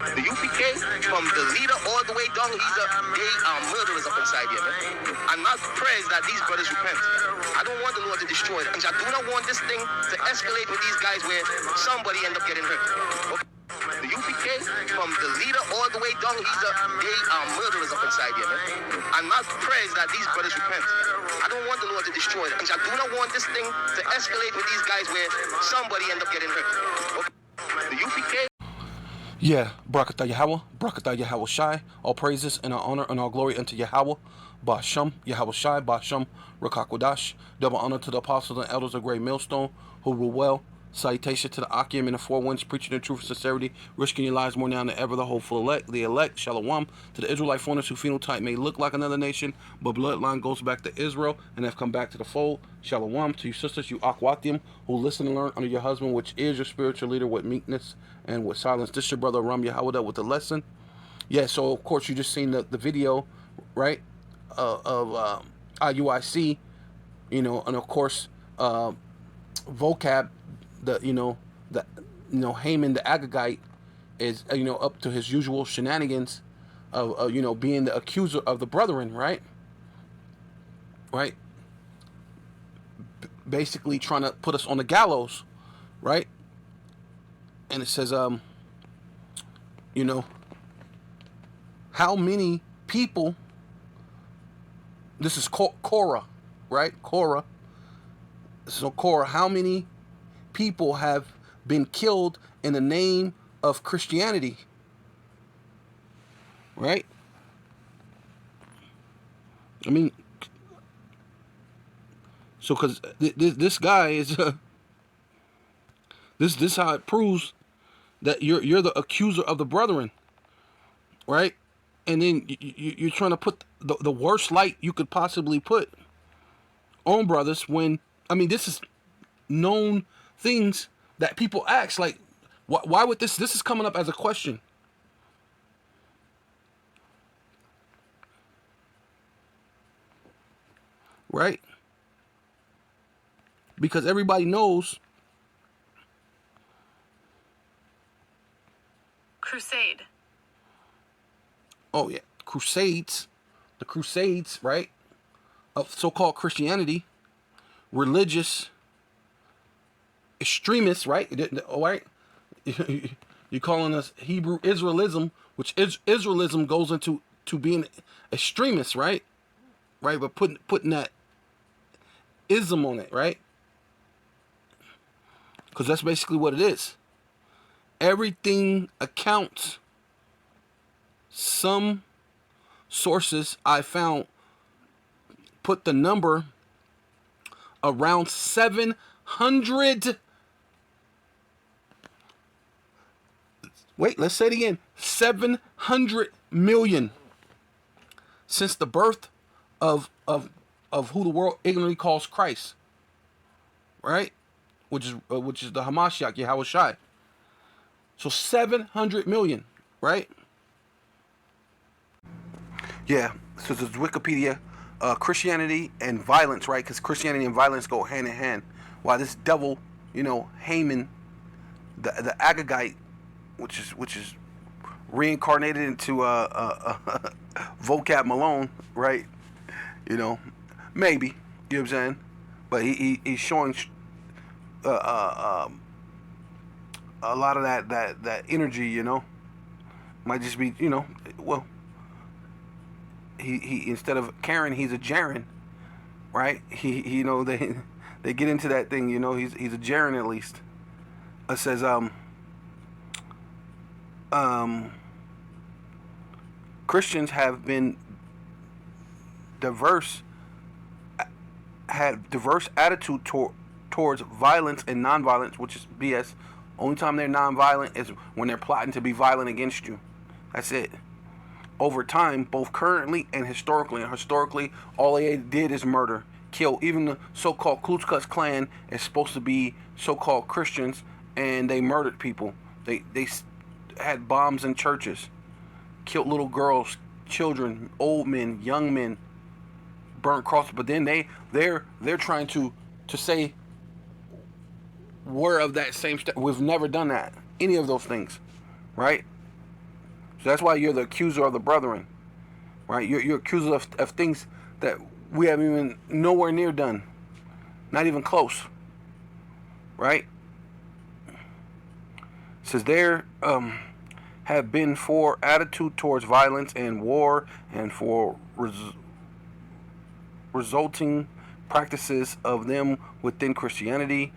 The UPK, from the leader all the way down, they are murderers up inside here, man. And my prayer is that these brothers repent. I don't want the Lord to destroy them. I do not want this thing to escalate with these guys where somebody end up getting hurt. Okay? The UPK, from the leader all the way down, they are murderers up inside here, man. And my prayer is that these brothers repent. I don't want the Lord to destroy them. I do not want this thing to escalate with these guys where somebody end up getting hurt. Okay? The UPK. Yeah, Barakatah Yahweh, Barakatah Yahweh Shai, all praises and all honor and all glory unto Yahweh, Ba'asham, Yahweh Shai, Ba'asham, Rakakwadash, double honor to the apostles and elders of Great Millstone, who rule well, salutation to the Akim and the four winds, preaching the truth and sincerity, risking your lives more now than ever, the hopeful elect, Shalom, to the Israelite foreigners who phenotype may look like another nation, but bloodline goes back to Israel and have come back to the fold, Shalom, to you sisters, you Akwatim, who listen and learn under your husband, which is your spiritual leader, with meekness and with silence. This is your brother Ram Yahweh with the lesson. Yeah, so of course you just seen the video, right, of IUIC, and of course vocab, Haman the Agagite is up to his usual shenanigans of being the accuser of the brethren, right, basically trying to put us on the gallows, right? And it says how many people, this is Korah, right? Korah. So Korah, how many people have been killed in the name of Christianity, right? I mean, so because this guy is this how it proves that you're the accuser of the brethren, right? And then you're trying to put the worst light you could possibly put on brothers when, I mean, this is known things that people ask, like, why would this is coming up as a question. Right? Because everybody knows. Crusade. Oh, yeah. Crusades. The Crusades, right? Of so-called Christianity. Religious extremists, right? Right? You're calling us Hebrew Israelism, which Israelism goes into being extremists, right? Right, but putting that ism on it, right? Because that's basically what it is. Everything accounts. Some sources I found put the number around 700. Wait, let's say it again. 700 million since the birth of who the world ignorantly calls Christ, right? Which is the Hamashiach, Yahweh Shai. So 700 million, right? Yeah. So this is Wikipedia. Christianity and violence, right? Because Christianity and violence go hand in hand. While this devil, Haman, the Agagite, which is reincarnated into vocab Malone, right? Maybe, you know what I'm saying? But he's showing a lot of that energy, might just be, well, he instead of Karen, he's a Jaren, right? He they get into that thing, he's a Jaren at least. It says Christians have been had diverse attitude towards violence and nonviolence, which is BS. Only time they're nonviolent is when they're plotting to be violent against you. That's it. Over time, both currently and historically. And historically, all they did is murder, kill. Even the so-called Ku Klux Klan is supposed to be so-called Christians, and they murdered people. They had bombs in churches, killed little girls, children, old men, young men, burnt crosses. But then they're trying to say we're of that same step. We've never done that, any of those things, right? So that's why you're the accuser of the brethren, right? You're accuser of things that we haven't even nowhere near done, not even close, right? It says there have been for attitude towards violence and war, and for resulting practices of them within Christianity,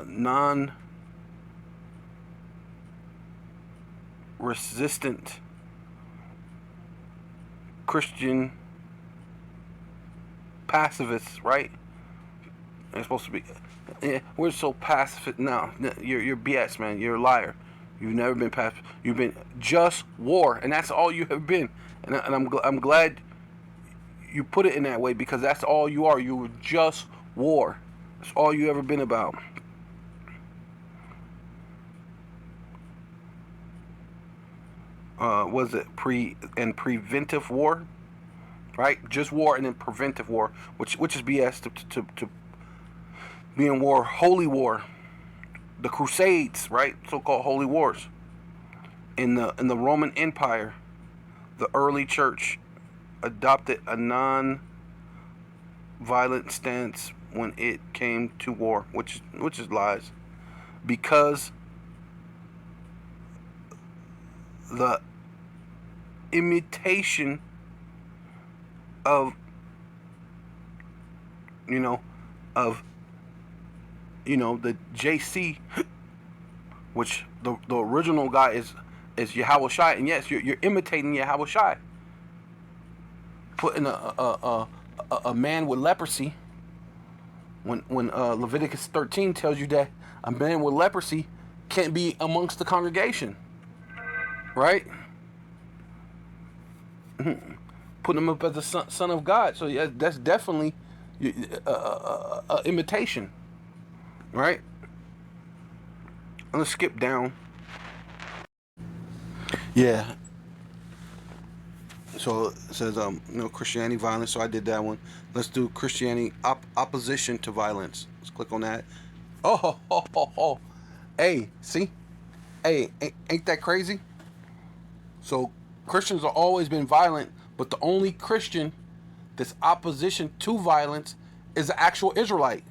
non-resistant Christian pacifists, right? They're supposed to be. We're so pacifist now. You're BS, man. You're a liar. You've never been pacifist. You've been just war, and that's all you have been. And I'm glad you put it in that way, because that's all you are. You were just war. That's all you ever been about. Was it preventive war, right? Just war and then preventive war, which is BS. To be in war, holy war, the Crusades, right? So-called holy wars. In the Roman Empire, the early church adopted a non-violent stance when it came to war, which is lies, because the imitation of the JC, which the original guy is Yahweh Shai, and yes, you're imitating Yahweh Shai. Putting a man with leprosy, when Leviticus 13 tells you that a man with leprosy can't be amongst the congregation, right? Putting him up as the son of God. So yeah, that's definitely imitation, right? I'm gonna skip down. Yeah. So it says Christianity violence. So I did that one. Let's do Christianity opposition to violence. Let's click on that. Oh. Hey, see? Hey, ain't that crazy? So Christians have always been violent, but the only Christian that's opposition to violence is the actual Israelite,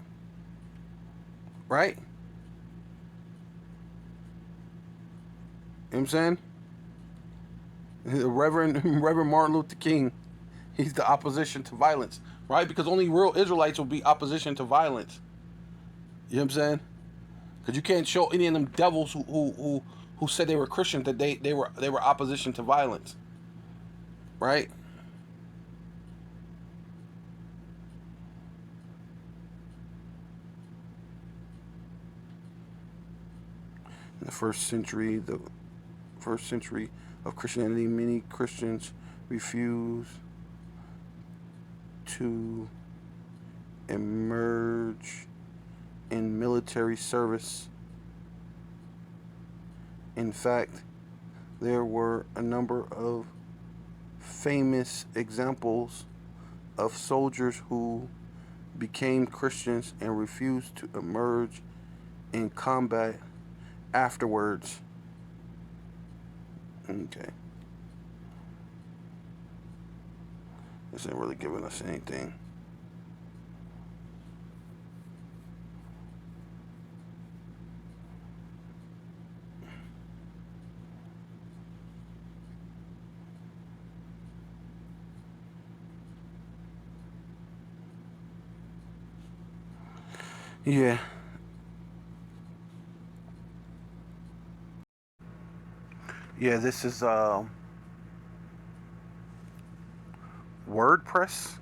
right? You know what I'm saying? Reverend Martin Luther King, he's the opposition to violence, right? Because only real Israelites will be opposition to violence. You know what I'm saying? Because you can't show any of them devils who said they were Christian that they were opposition to violence, right? In the first century of Christianity, many Christians refused to emerge in military service. In fact, there were a number of famous examples of soldiers who became Christians and refused to emerge in combat afterwards. Okay. This ain't really giving us anything. Yeah. Yeah, this is WordPress.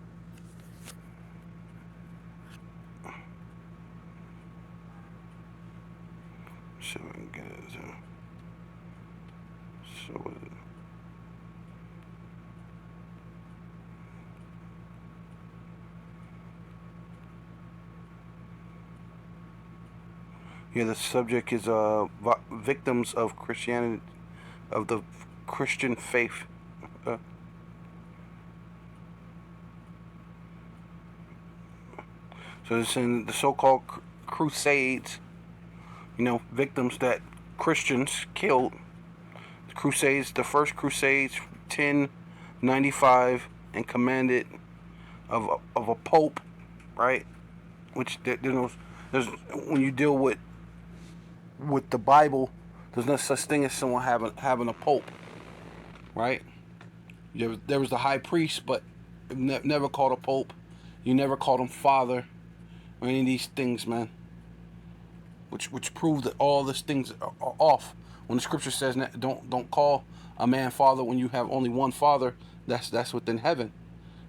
So I can get it. So yeah, the subject is victims of Christianity, of the Christian faith. So it's in the so-called crusades, victims that Christians killed. Crusades, the first Crusades, 1095, and commanded of a pope, right? Which there's when you deal with the Bible, there's no such thing as someone having a pope, right? There was the high priest, but never called a pope. You never called him father, or any of these things, man. Which prove that all these things are off. When the scripture says don't call a man father when you have only one father, that's within heaven,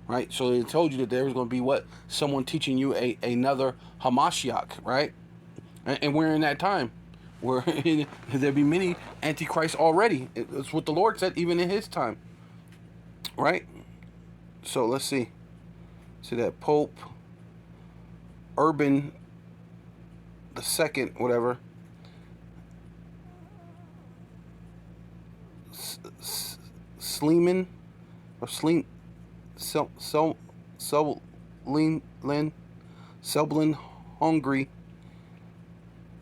right? So they told you that there was going to be someone teaching you another Hamashiach, right? And we're in that time where there be many antichrists already. It's what the Lord said even in his time, right? So let's see that Pope Urban the second, whatever, Sleeman or Sleem Selblin, Hungary,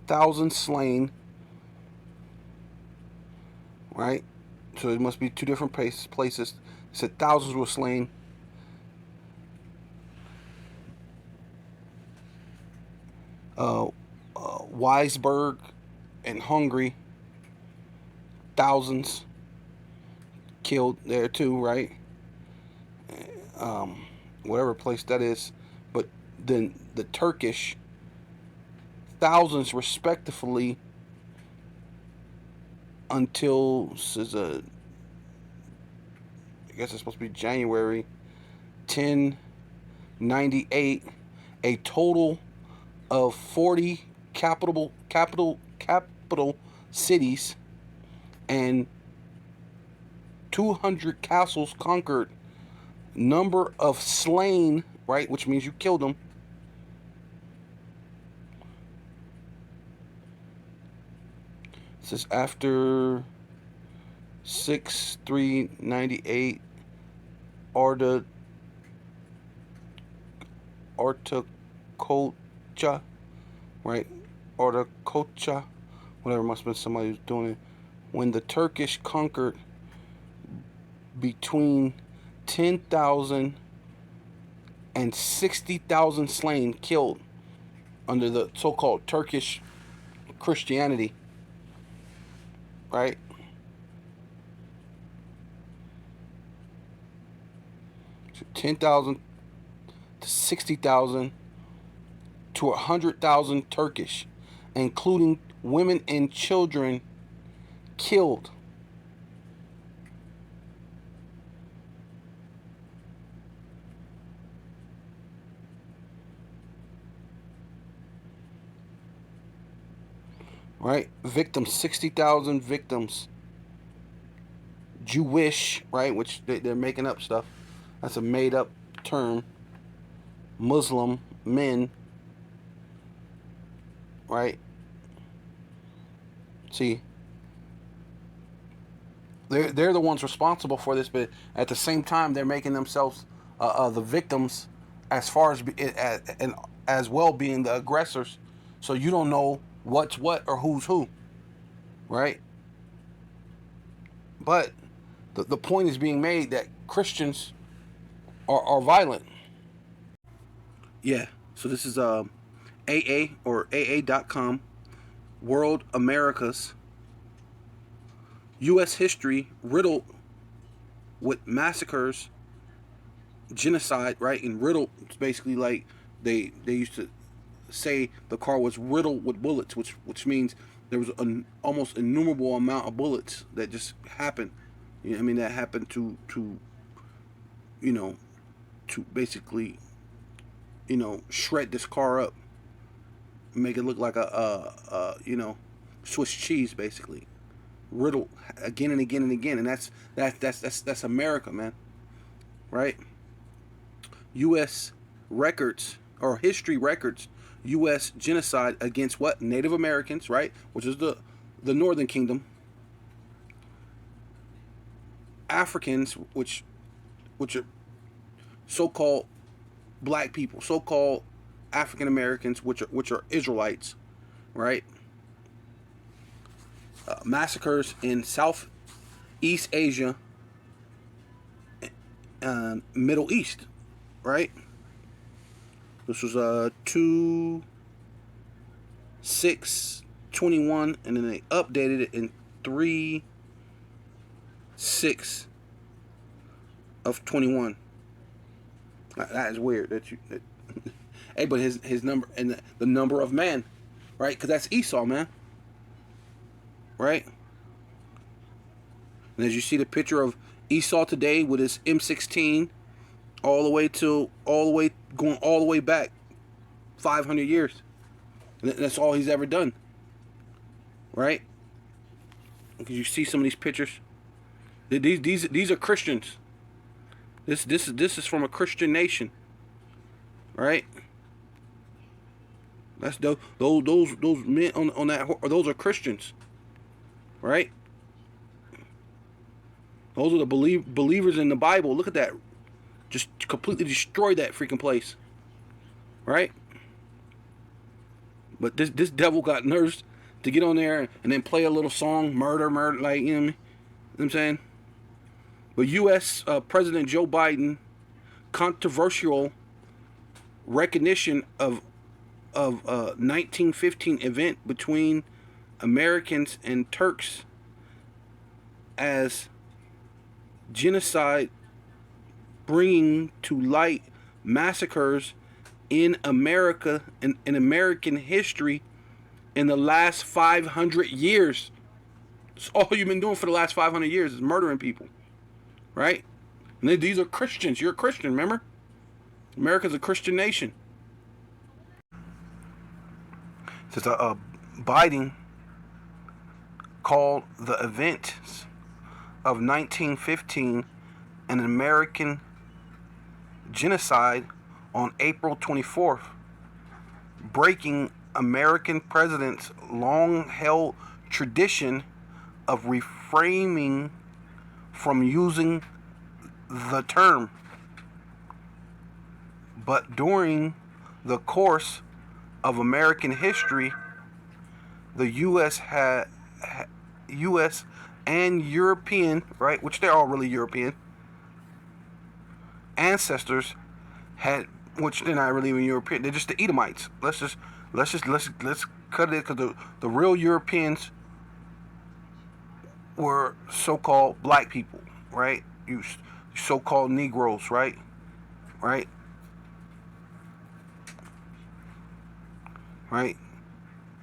1,000 slain, right? So it must be two different places. It said thousands were slain. Weisberg in Hungary, thousands killed there too, right? Whatever place that is. But then the Turkish, thousands respectively, until I guess it's supposed to be January 1098, a total of 40 capital cities and 200 castles conquered. Number of slain, right, which means you killed them, it says after 6/3/98 Artakocha, right? Artakocha, whatever, must have been somebody who's doing it. When the Turkish conquered between 10,000 and 60,000 slain, killed under the so-called Turkish Christianity, right? So 10,000 to 60,000 to 100,000 Turkish, including women and children, killed. Right? Victims, 60,000 victims. Jewish, right? Which they're making up stuff. That's a made up term. Muslim men, right? See, they're the ones responsible for this, but at the same time, they're making themselves the victims, as far as well being the aggressors. So you don't know what's what or who's who, right? But the point is being made that Christians are violent. Yeah. So this is AA or AA.com, World Americas, U.S. history riddled with massacres, genocide, right? And riddled, it's basically like they used to say the car was riddled with bullets, which means there was an almost innumerable amount of bullets that just happened. You know, I mean, that happened to basically, shred this car up, make it look like a Swiss cheese, basically, riddled again and again and again. And that's America, man, right? U.S. records or history records, U.S. genocide against what? Native Americans, right? Which is the Northern Kingdom. Africans, which are so-called black people, so-called African Americans, which are Israelites, right? Massacres in South East Asia, Middle East, right? This was 2/6/21, and then they updated it in 3/6/21. That is weird. Hey, but his number and the number of man, right? Because that's Esau, man, right? And as you see the picture of Esau today with his M16, going all the way back 500 years. And that's all he's ever done, right? Because you see some of these pictures. These are Christians. This is from a Christian nation, right? That's those men on that. Those are Christians, right? Those are the believers in the Bible. Look at that. Just completely destroyed that freaking place, right? But this devil got nerves to get on there and then play a little song, murder, like, you know what I'm saying? But U.S. President Joe Biden, controversial recognition of 1915 event between Americans and Turks as genocide, bringing to light massacres in America and in American history in the last 500 years. That's all you've been doing for the last 500 years is murdering people, right? And these are Christians. You're a Christian, remember? America's a Christian nation. Since Biden called the events of 1915 an American genocide on April 24th, breaking American presidents' long-held tradition of refraining from using the term. But during the course of American history, the U.S. and European, right, which they're all really European, ancestors had, which they're not really even European, they're just the Edomites. Let's cut it, because the real Europeans were so-called black people, right? You so-called Negroes, right? Right?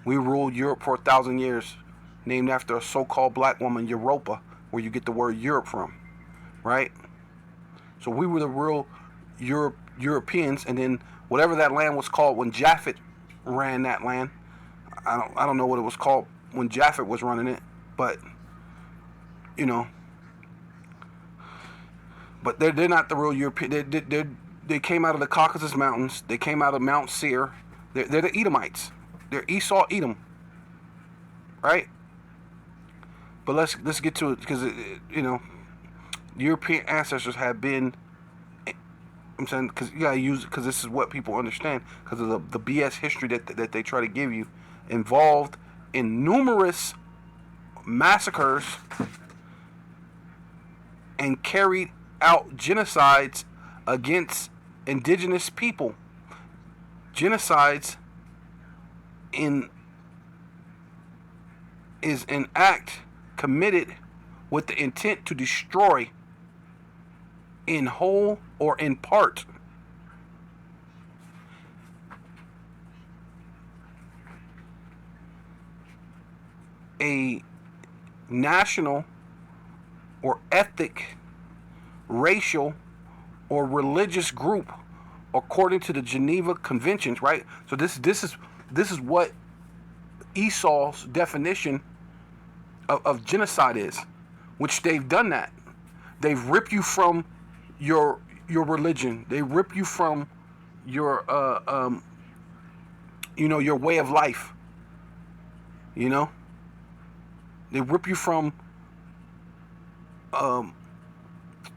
We ruled Europe for 1,000 years, named after a so-called black woman, Europa, where you get the word Europe from, right? So we were the real Europeans, and then whatever that land was called when Japhet ran that land, I don't know what it was called when Japhet was running it, but you know, but they're not the real European. They came out of the Caucasus Mountains. They came out of Mount Seir. They're the Edomites. They're Esau, Edom, right? But let's get to it, because European ancestors have been. I'm saying, because you gotta use it, because this is what people understand, because of the BS history that they try to give you, involved in numerous massacres and carried out genocides against indigenous people. Genocides is an act committed with the intent to destroy, in whole or in part, a national or ethnic, racial, or religious group, according to the Geneva Conventions, right? So this is what Esau's definition of genocide is, which they've done that. They've ripped you from your religion. They rip you from your your way of life. They rip you from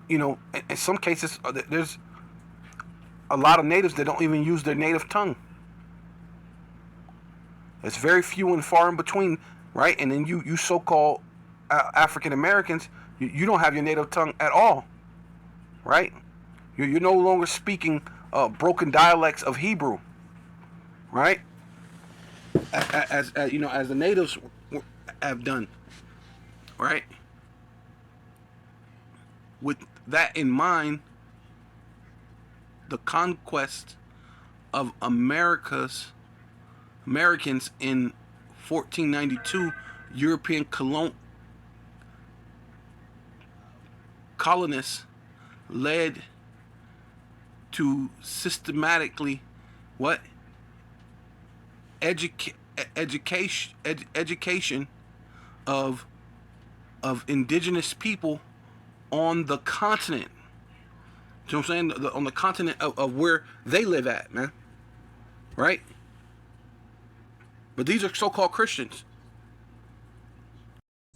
in some cases there's a lot of natives that don't even use their native tongue. It's very few and far in between, right? And then you so-called African Americans You don't have your native tongue at all, right? You're no longer speaking broken dialects of Hebrew, right? As you know, as the natives have done, right? With that in mind, the conquest of Americans in 1492, European colonists led to systematically education of indigenous people on the continent. You know what I'm saying? On the continent of where they live at, man. Right? But these are so-called Christians.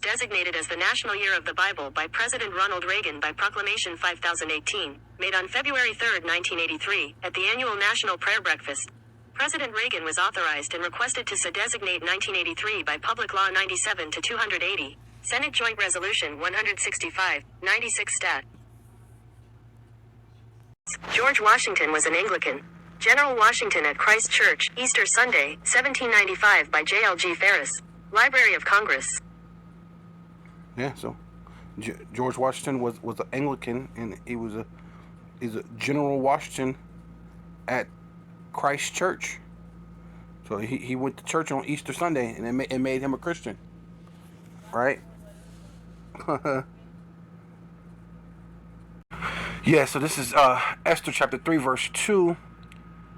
Designated as the National Year of the Bible by President Ronald Reagan by Proclamation 5018, made on February 3, 1983, at the annual National Prayer Breakfast. President Reagan was authorized and requested to so designate 1983 by Public Law 97-280, Senate Joint Resolution 165, 96 Stat. George Washington was an Anglican. General Washington at Christ Church, Easter Sunday, 1795 by J.L.G. Ferris. Library of Congress. Yeah, so George Washington was an Anglican, and he's a General Washington at Christ Church. So he went to church on Easter Sunday, and it made him a Christian, right? Yeah, so this is Esther chapter 3 verse 2.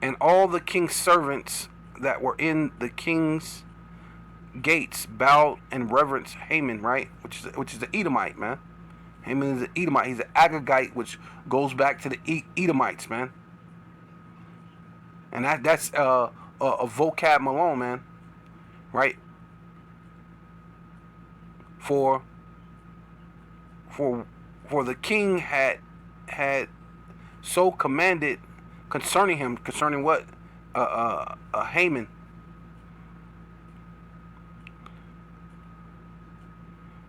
And all the king's servants that were in the king's gates bowed and reverenced Haman, right? Which is the Edomite, man. Haman is an Edomite. He's an Agagite, which goes back to the Edomites, man. And that's a vocab Malone, man. Right? For the king had so commanded concerning what? Haman.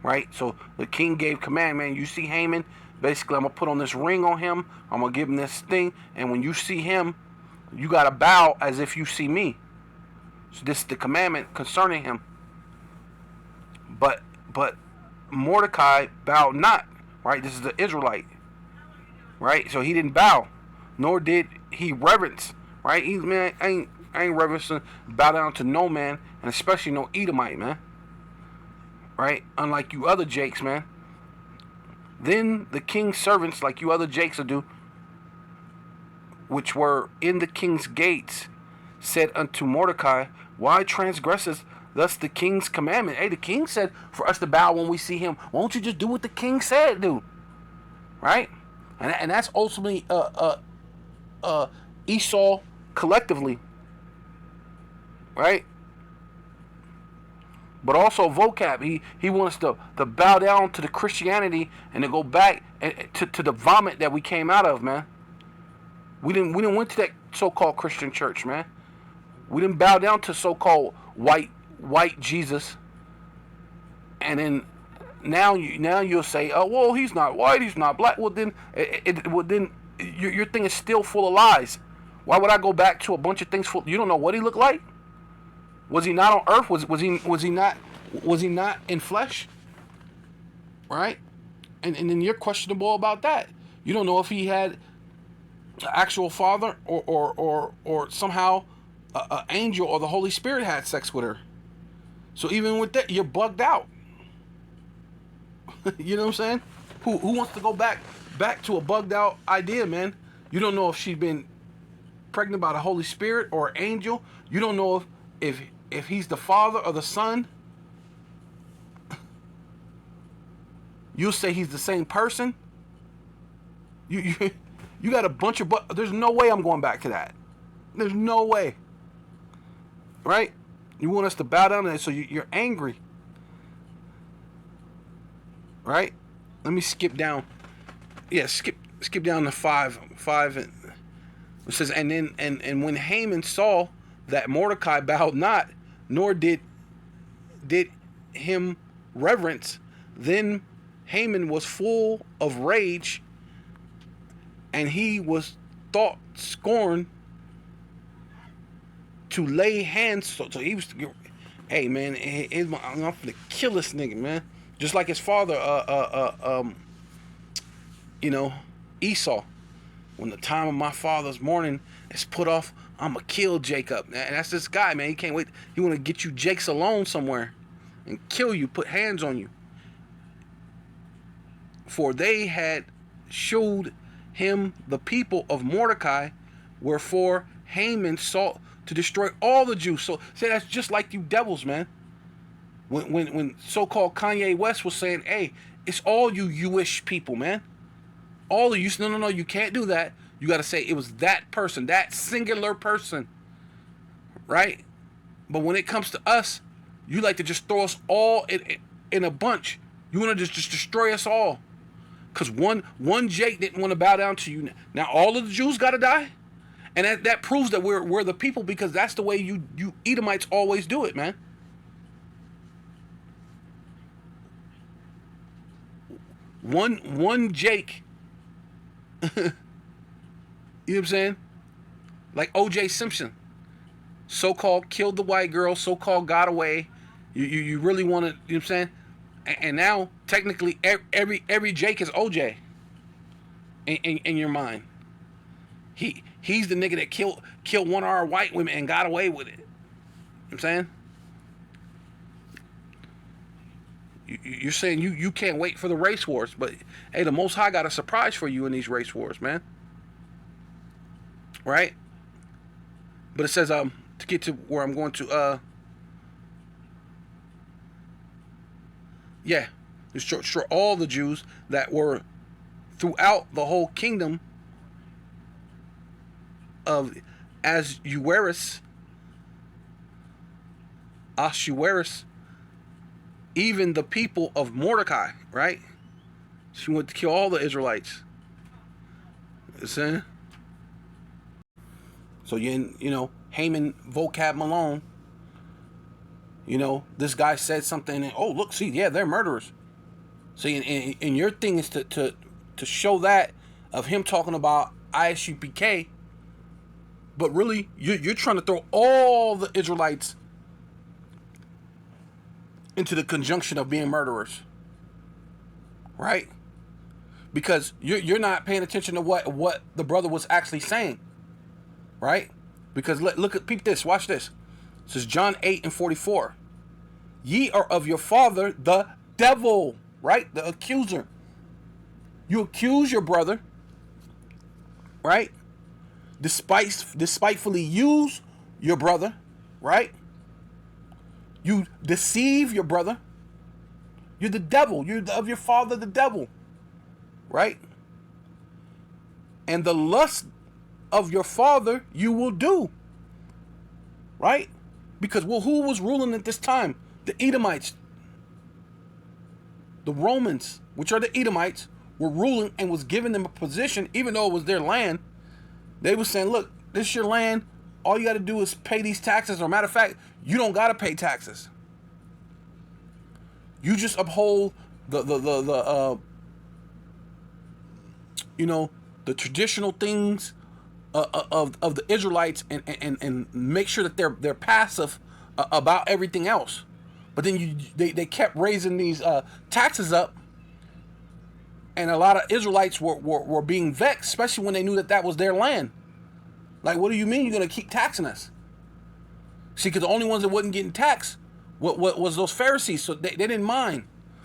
Right? So the king gave command, man. You see Haman, basically I'm going to put on this ring on him. I'm going to give him this thing. And when you see him, you got to bow as if you see me. So this is the commandment concerning him. But Mordecai bowed not. Right? This is the Israelite. Right? So he didn't bow. Nor did he reverence. Right? I ain't reverencing, bow down to no man. And especially no Edomite, man. Right? Unlike you other Jakes, man. Then the king's servants, like you other Jakes will do, which were in the king's gates, said unto Mordecai, why transgresseth thus the king's commandment? Hey, the king said for us to bow when we see him. Why don't you just do what the king said, dude? Right? And that's ultimately Esau collectively. Right? But also vocab. He wants to bow down to the Christianity and to go back to the vomit that we came out of, man. We didn't went to that so-called Christian church, man. We didn't bow down to so-called white Jesus. And then now you'll say, oh well, he's not white, he's not black. Well then your thing is still full of lies. Why would I go back to a bunch of things full? You don't know what he looked like. Was he not on earth? Was he not in flesh? Right? And then you're questionable about that. You don't know if he had an actual father or somehow an angel or the Holy Spirit had sex with her. So even with that, you're bugged out. You know what I'm saying? Who wants to go back to a bugged out idea, man? You don't know if she's been pregnant by the Holy Spirit or an angel. You don't know if he's the father or the son. You'll say he's the same person. You got a bunch of there's no way I'm going back to that. There's no way. Right? You want us to bow down and so you're angry. Right? Let me skip down. Yeah, skip down to 5. It says, and when Haman saw that Mordecai bowed not, nor did him reverence, then Haman was full of rage, and he was thought scorn to lay hands. So he was, hey man, I'm gonna kill this nigga, man. Just like his father, Esau. When the time of my father's mourning is put off, I'ma kill Jacob. And that's this guy, man. He can't wait. He want to get you Jakes alone somewhere and kill you, put hands on you. For they had shewed him the people of Mordecai, wherefore Haman sought to destroy all the Jews. So say that's just like you devils, man. When so-called Kanye West was saying, hey, it's all you Jewish people, man. All of you. No, you can't do that. You got to say it was that person, that singular person, right? But when it comes to us, you like to just throw us all in a bunch. You want to just destroy us all. Because one Jake didn't want to bow down to you. Now all of the Jews got to die? And that proves that we're the people, because that's the way you Edomites always do it, man. One Jake, you know what I'm saying? Like O.J. Simpson, so-called killed the white girl, so-called got away. You really want to, you know what I'm saying? And now technically every Jake is O.J. in your mind. He's the nigga that killed one of our white women and got away with it. You know what I'm saying? You're saying you can't wait for the race wars, but hey, the Most High got a surprise for you in these race wars, man. Right? But it says to get to where I'm going to destroy all the Jews that were throughout the whole kingdom of Ahasuerus, even the people of Mordecai, right? She went to kill all the Israelites. You see? So Haman, vocab Malone, this guy said something, and oh look, see, yeah, they're murderers. See, and your thing is to show that of him talking about ISUPK, but really you're trying to throw all the Israelites into the conjunction of being murderers, right? Because you're not paying attention to what the brother was actually saying, right? Because peep this, watch this. It says John 8:44. Ye are of your father the devil, right? The accuser. You accuse your brother, right? Despitefully use your brother, right? You deceive your brother. You're the devil. You're of your father, the devil. Right? And the lust of your father you will do. Right? Because, who was ruling at this time? The Edomites. The Romans, which are the Edomites, were ruling and was giving them a position, even though it was their land. They were saying, look, this is your land. All you got to do is pay these taxes. Or matter of fact, you don't got to pay taxes. You just uphold the traditional things of the Israelites and make sure that they're passive about everything else. But then they kept raising these taxes up, and a lot of Israelites were being vexed, especially when they knew that was their land. Like, what do you mean you're going to keep taxing us? See, because the only ones that wasn't getting taxed what was those Pharisees, so they didn't mind.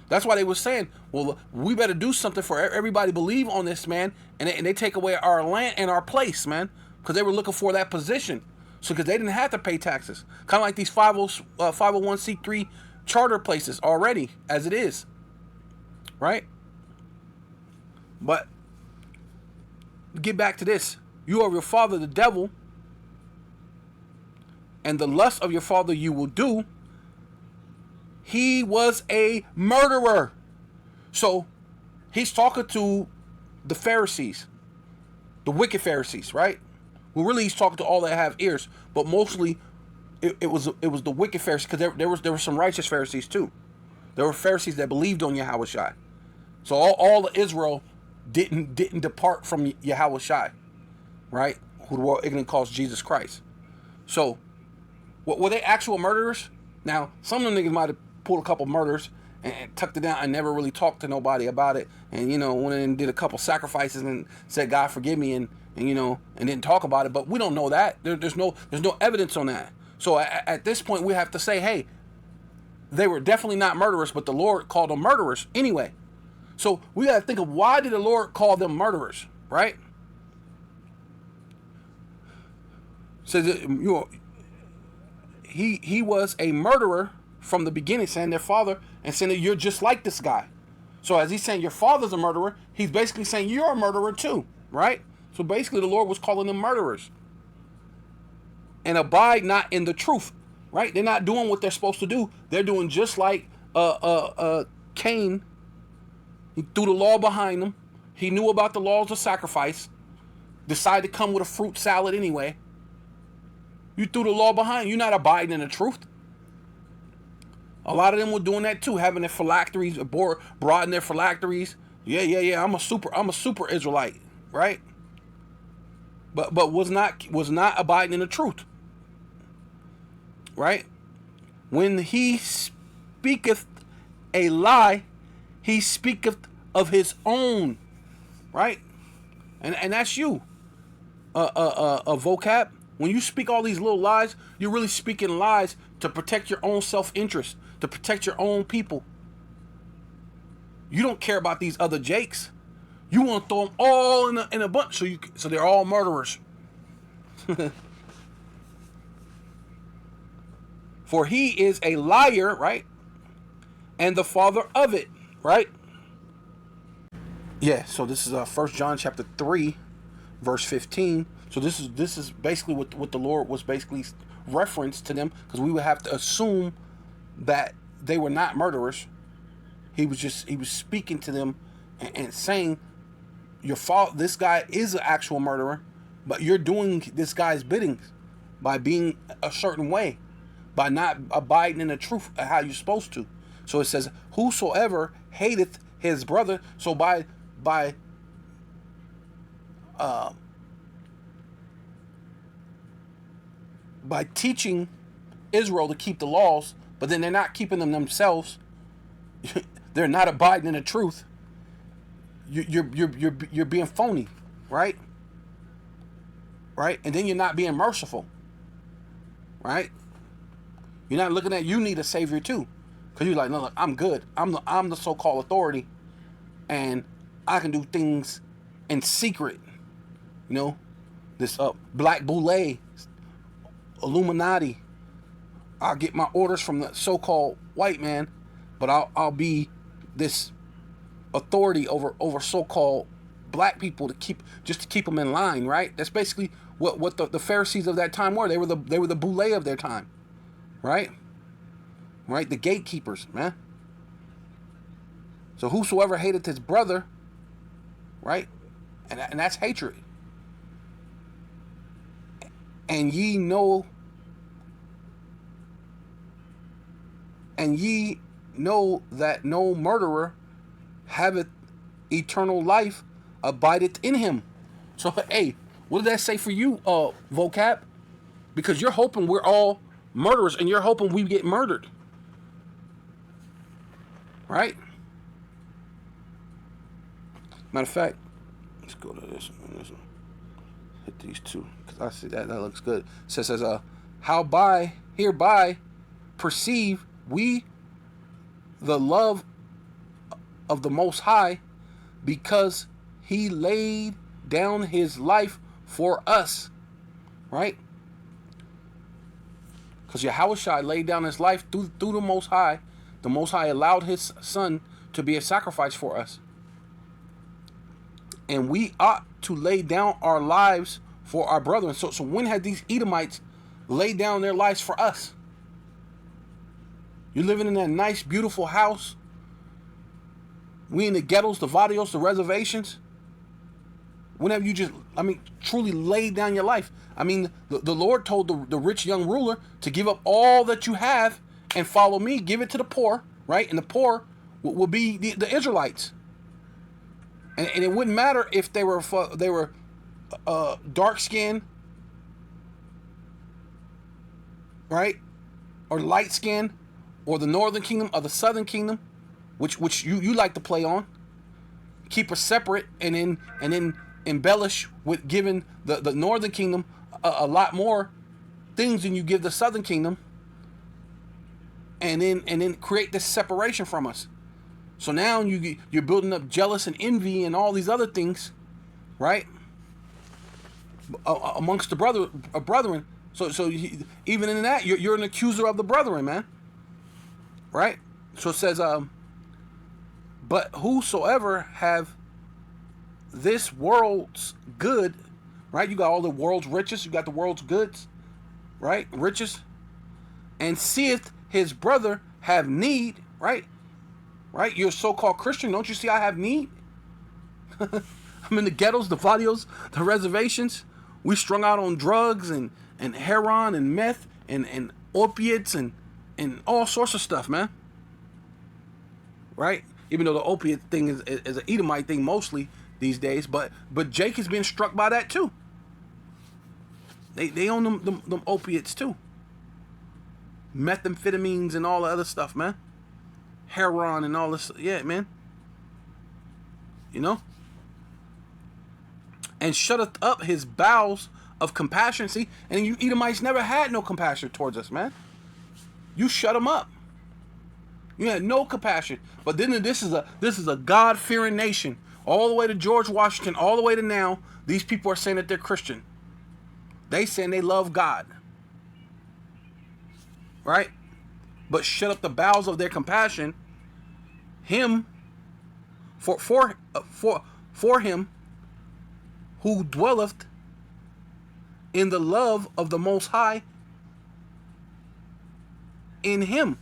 That's why they were saying, well, we better do something for everybody believe on this, man, and they take away our land and our place, man, because they were looking for that position. So because they didn't have to pay taxes. Kind of like these 501c3 charter places already, as it is. Right? But, get back to this. You are your father, the devil, and the lust of your father you will do. He was a murderer. So, he's talking to the Pharisees, the wicked Pharisees, right? Well, really, he's talking to all that have ears, but mostly it was the wicked Pharisees, because there were some righteous Pharisees too. There were Pharisees that believed on Yahweh Shai. So all of Israel didn't depart from Yahweh Shai, right? Who the world ignorant calls Jesus Christ. So, were they actual murderers? Now, some of them niggas might have pulled a couple murders and tucked it down and never really talked to nobody about it. And, went in and did a couple sacrifices and said, God forgive me, and didn't talk about it. But we don't know that. There's no evidence on that. So at this point, we have to say, hey, they were definitely not murderers, but the Lord called them murderers anyway. So we got to think of, why did the Lord call them murderers, right? Says he was a murderer from the beginning, saying their father, and saying that you're just like this guy. So as he's saying your father's a murderer, he's basically saying you're a murderer too, right? So basically the Lord was calling them murderers. And abide not in the truth, right? They're not doing what they're supposed to do. They're doing just like Cain. He threw the law behind him. He knew about the laws of sacrifice. Decided to come with a fruit salad anyway. You threw the law behind you. You're not abiding in the truth. A lot of them were doing that too, having their phylacteries, broaden their phylacteries. Yeah. I'm a super Israelite, right? But was not abiding in the truth, right? When he speaketh a lie, he speaketh of his own, right? And that's you, a vocab. When you speak all these little lies, you're really speaking lies to protect your own self-interest, to protect your own people. You don't care about these other Jakes. You want to throw them all in a bunch, so they're all murderers. For he is a liar, right? And the father of it, right? Yeah, so this is 1 John chapter 3, verse 15. So this is basically what the Lord was basically referenced to them, because we would have to assume that they were not murderers. He was speaking to them and saying, your fault, this guy is an actual murderer, but you're doing this guy's biddings by being a certain way, by not abiding in the truth of how you're supposed to. So it says, whosoever hateth his brother. So by teaching Israel to keep the laws, but then they're not keeping them themselves, they're not abiding in the truth. You're being phony, right? Right? And then you're not being merciful, right? You're not looking at, you need a savior too, because you're like, no, look, I'm good. I'm the so-called authority, and I can do things in secret. This black boule, Illuminati. I'll get my orders from the so-called white man, but I'll be this authority over so-called black people to keep them in line, right? That's basically what the Pharisees of that time were. They were the boule of their time, right? Right, the gatekeepers, man. So whosoever hated his brother, right, and that's hatred. And ye know that no murderer haveth eternal life abideth in him. So, hey, what did that say for you, vocab? Because you're hoping we're all murderers, and you're hoping we get murdered, right? Matter of fact, let's go to this one. Hit these two, because I see that looks good. It says, how hereby perceive we the love of the Most High, because he laid down his life for us, right? Because Yahushua laid down his life through the Most High. The Most High allowed his son to be a sacrifice for us. And we ought to lay down our lives for our brethren. So when had these Edomites laid down their lives for us? You're living in that nice, beautiful house. We in the ghettos, the vadios, the reservations. When have you truly laid down your life? The Lord told the rich young ruler to give up all that you have and follow me. Give it to the poor, right? And the poor will be the Israelites. And it wouldn't matter if they were dark skinned, right, or light skinned, or the northern kingdom or the southern kingdom, which you like to play on. Keep her separate, and then embellish with giving the northern kingdom a lot more things than you give the southern kingdom, and then create this separation from us. So now you're building up jealous and envy and all these other things, right? Amongst the brethren. So even in that, you're an accuser of the brethren, man. Right? So it says, but whosoever have this world's good, right? You got all the world's riches, you got the world's goods, right? Riches, and seeth his brother have need, right? Right? You're a so-called Christian. Don't you see I have need? I'm in the ghettos, the barrios, the reservations. We strung out on drugs and heroin and meth and opiates and all sorts of stuff, man. Right? Even though the opiate thing is an Edomite thing mostly these days, but Jake has been struck by that too. They own them opiates too. Methamphetamines and all the other stuff, man. Heroin and all this, yeah, man. You know? And shutteth up his bowels of compassion. See, and you Edomites never had no compassion towards us, man. You shut them up. You had no compassion. But then this is a God-fearing nation. All the way to George Washington, all the way to now, these people are saying that they're Christian. They saying they love God. Right? But shut up the bowels of their compassion. Him, for him who dwelleth in the love of the Most High in him.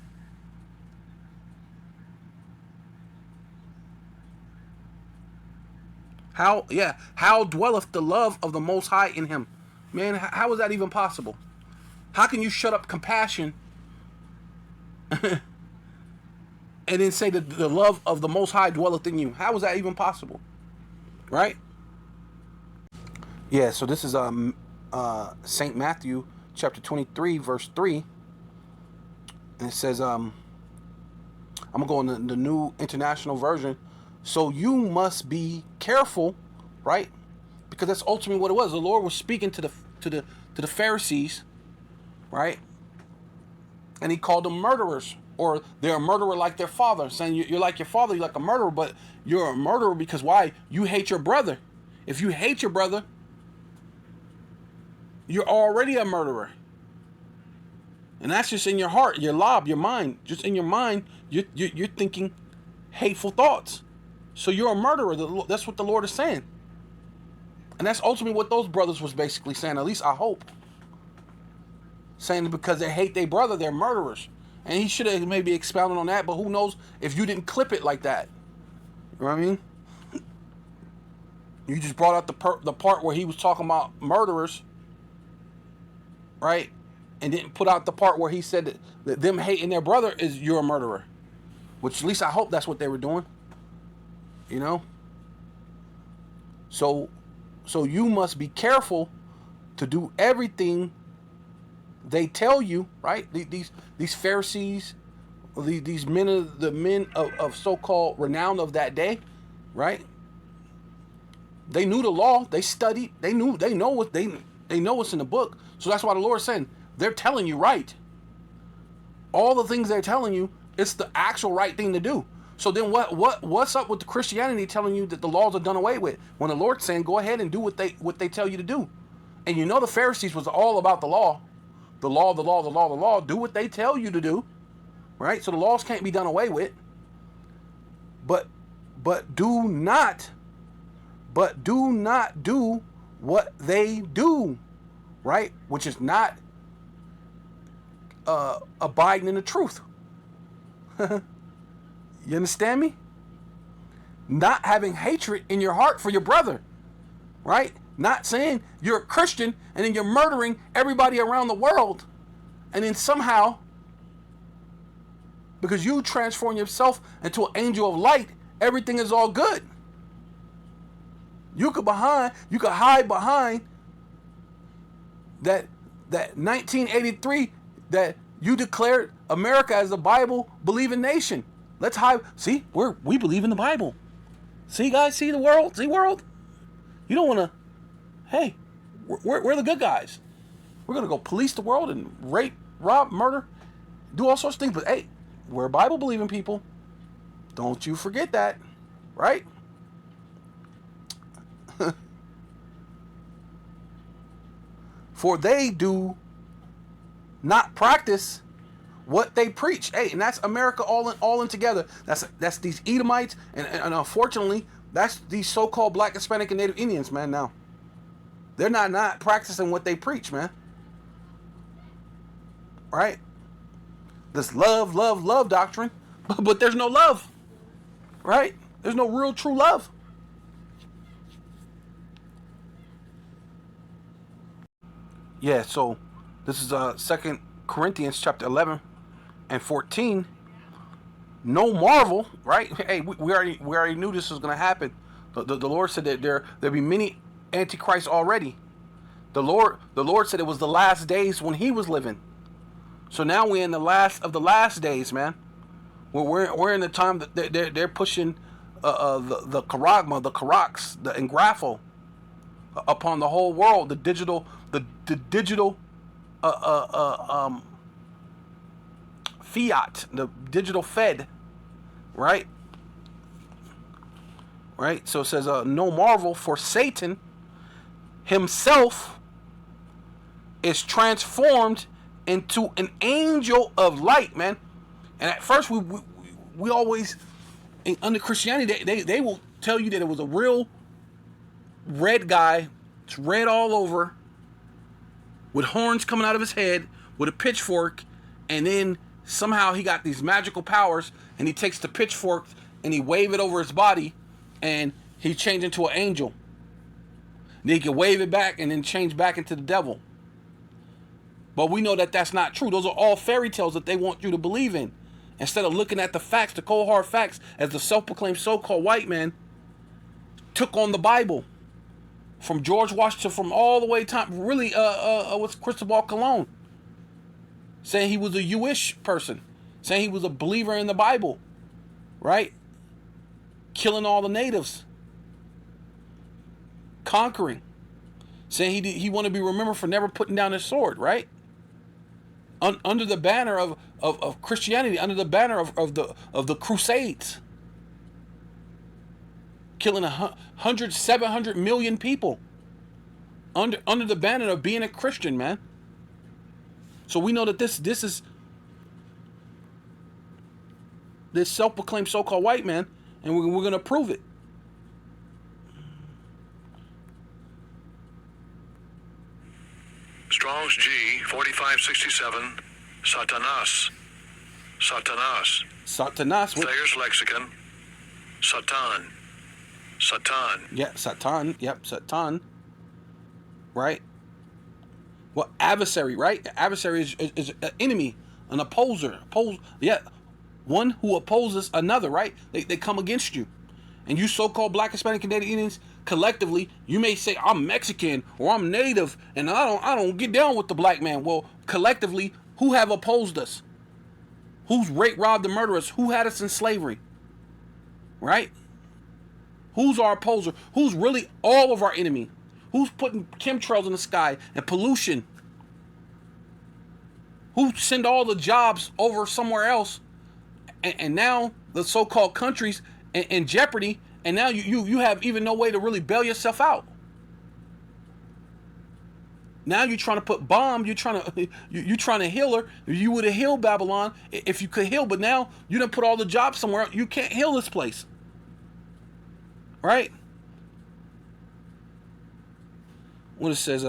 How dwelleth the love of the Most High in him? Man, how is that even possible? How can you shut up compassion and then say that the love of the Most High dwelleth in you? How is that even possible? Right? Yeah, so this is St. Matthew chapter 23, verse 3. And it says, I'm going to go in the New International Version. So you must be careful, right? Because that's ultimately what it was. The Lord was speaking to the Pharisees, right? And he called them murderers, or they're a murderer like their father, saying you're like your father, you're like a murderer, but you're a murderer because why? You hate your brother. If you hate your brother, you're already a murderer. And that's just in your heart, your lob, your mind. Just in your mind, you're thinking hateful thoughts. So you're a murderer. That's what the Lord is saying. And that's ultimately what those brothers was basically saying, at least I hope. Saying that because they hate their brother, they're murderers. And he should have maybe expounded on that, but who knows if you didn't clip it like that. You know what I mean? You just brought out the part where he was talking about murderers, right? And didn't put out the part where he said that them hating their brother is you're a murderer. Which at least I hope that's what they were doing. You know? So you must be careful to do everything they tell you, right? These Pharisees, these men of so-called renown of that day, right? They knew the law. They studied. They know what's in the book. So that's why the Lord is saying they're telling you right. All the things they're telling you, it's the actual right thing to do. So then what's up with the Christianity telling you that the laws are done away with when the Lord's saying go ahead and do what they tell you to do? And you know the Pharisees was all about the law. The law, the law, the law, the law. Do what they tell you to do. Right? So the laws can't be done away with. But do not do what they do. Right? Which is not abiding in the truth. You understand me? Not having hatred in your heart for your brother. Right? Not saying you're a Christian and then you're murdering everybody around the world. And then somehow, because you transform yourself into an angel of light, everything is all good. You could hide behind that 1983 that you declared America as a Bible believing nation. Let's hide. See, we believe in the Bible. See, guys, see the world, see world. You don't want to. Hey, we're the good guys. We're gonna go police the world and rape, rob, murder, do all sorts of things. But hey, we're Bible believing people. Don't you forget that, right? For they do not practice what they preach. Hey, and that's America all in together. That's these Edomites, and unfortunately, that's these so-called Black, Hispanic, and Native Indians, man. Now, they're not practicing what they preach, man. Right? This love doctrine, but there's no love. Right? There's no real, true love. Yeah, so this is 2 Corinthians chapter 11 and 14. No marvel, right? Hey, we already knew this was going to happen. The Lord said that there'll be many antichrists already. The Lord said it was the last days when He was living. So now we're in the last of the last days, man. We're in the time that they're pushing the charagma, the karaks, the engrapho upon the whole world, the digital fiat, the digital Fed, right? Right. So it says, no marvel, for Satan himself is transformed into an angel of light, man. And at first we always, under Christianity, they will tell you that it was a real red guy. It's red all over, with horns coming out of his head, with a pitchfork, and then somehow he got these magical powers, and he takes the pitchfork and he wave it over his body, and he changed into an angel. And he can wave it back and then change back into the devil. But we know that that's not true. Those are all fairy tales that they want you to believe in. Instead of looking at the facts, the cold hard facts, as the self-proclaimed so-called white man took on the Bible. From George Washington, from all the way time, really, what's Cristobal Colon, saying he was a Jewish person, saying he was a believer in the Bible, right? Killing all the natives, conquering, saying he wanted to be remembered for never putting down his sword, right? Under the banner of Christianity, under the banner of the Crusades. Killing 700 million people under the banner of being a Christian, man. So we know that this is this self-proclaimed so-called white man, and we're going to prove it. Strong's G 4567, Satanas. Thayer's lexicon, Satan. Yeah, Satan. Yep, Satan. Right? Well, adversary, right? Adversary is an enemy, an opposer. One who opposes another, right? They come against you. And you so-called Black, Hispanic, and Native Indians, collectively, you may say, I'm Mexican or I'm Native and I don't get down with the black man. Well, collectively, who have opposed us? Who's raped, robbed, and murdered us? Who had us in slavery? Right? Who's our opposer? Who's really all of our enemy? Who's putting chemtrails in the sky and pollution? Who send all the jobs over somewhere else? And now the so-called countries in jeopardy, and now you have even no way to really bail yourself out. Now you're trying to put bombs. You're trying to heal her. You would have healed Babylon if you could heal, but now you done put all the jobs somewhere else. You can't heal this place. Right? What it says,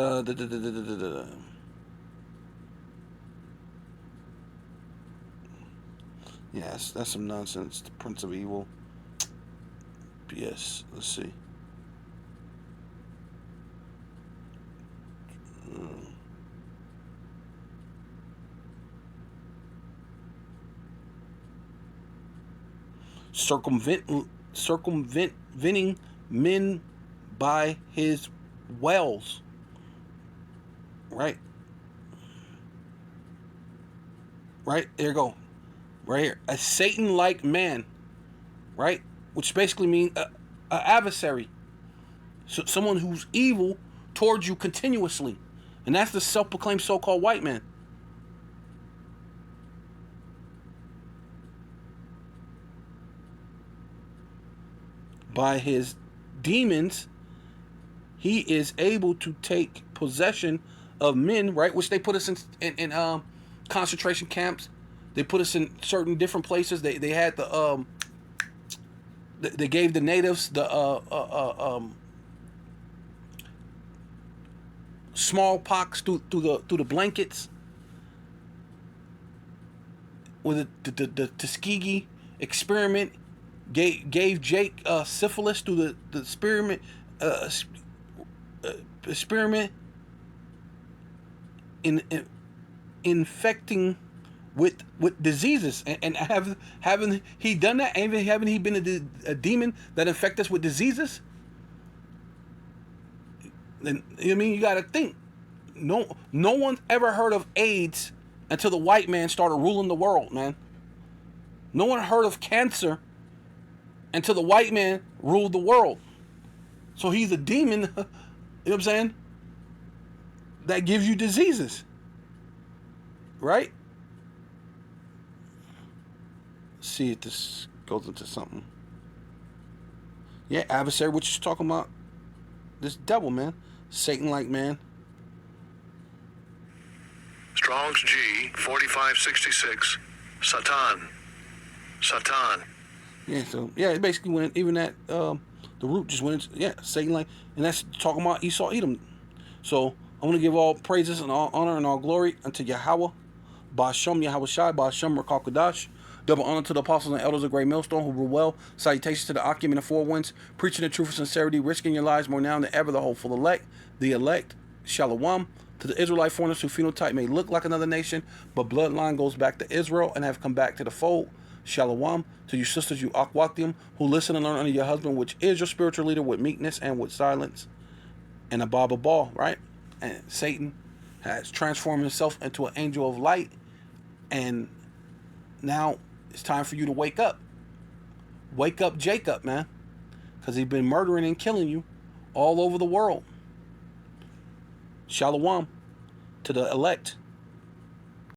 yes, that's some nonsense. The Prince of Evil. Yes, let's see. Circumventing men by his wells. Right? Right? There you go. Right here. A Satan-like man. Right? Which basically means an adversary. So someone who's evil towards you continuously. And that's the self-proclaimed so-called white man. By his demons, he is able to take possession of men, right? Which they put us in concentration camps. They put us in certain different places. They had the they gave the natives the smallpox through the blankets. With the Tuskegee experiment. Gave Jake syphilis through the experiment, in infecting with diseases, and haven't he done that? Haven't he been a demon that infect us with diseases? Then I mean, you got to think. No one's ever heard of AIDS until the white man started ruling the world, man. No one heard of cancer until the white man ruled the world. So he's a demon, you know what I'm saying, that gives you diseases. Right? Let's see if this goes into something. Yeah, adversary, what you talking about? This devil, man. Satan-like man. Strong's G 4566. Satan. Satan. Yeah, so yeah, it basically went even that the root just went into Satan, like, and that's talking about Esau Edom. So I want to give all praises and all honor and all glory unto Yahweh, Ba'ashem Yahweh Shai, Ba'ashem Rakakadash. Double honor to the apostles and elders of Great Millstone who rule well. Salutations to the Akim and the Four Winds, preaching the truth of sincerity, risking your lives more now than ever. The hopeful elect, the elect, Shalom. To the Israelite foreigners whose phenotype may look like another nation, but bloodline goes back to Israel and have come back to the fold. Shalom. To you sisters, you Akwathium, who listen and learn under your husband, which is your spiritual leader, with meekness and with silence. And a Baba Ball, right? And Satan has transformed himself into an angel of light. And now it's time for you to wake up. Wake up, Jacob, man. Because he's been murdering and killing you all over the world. Shalom to the elect.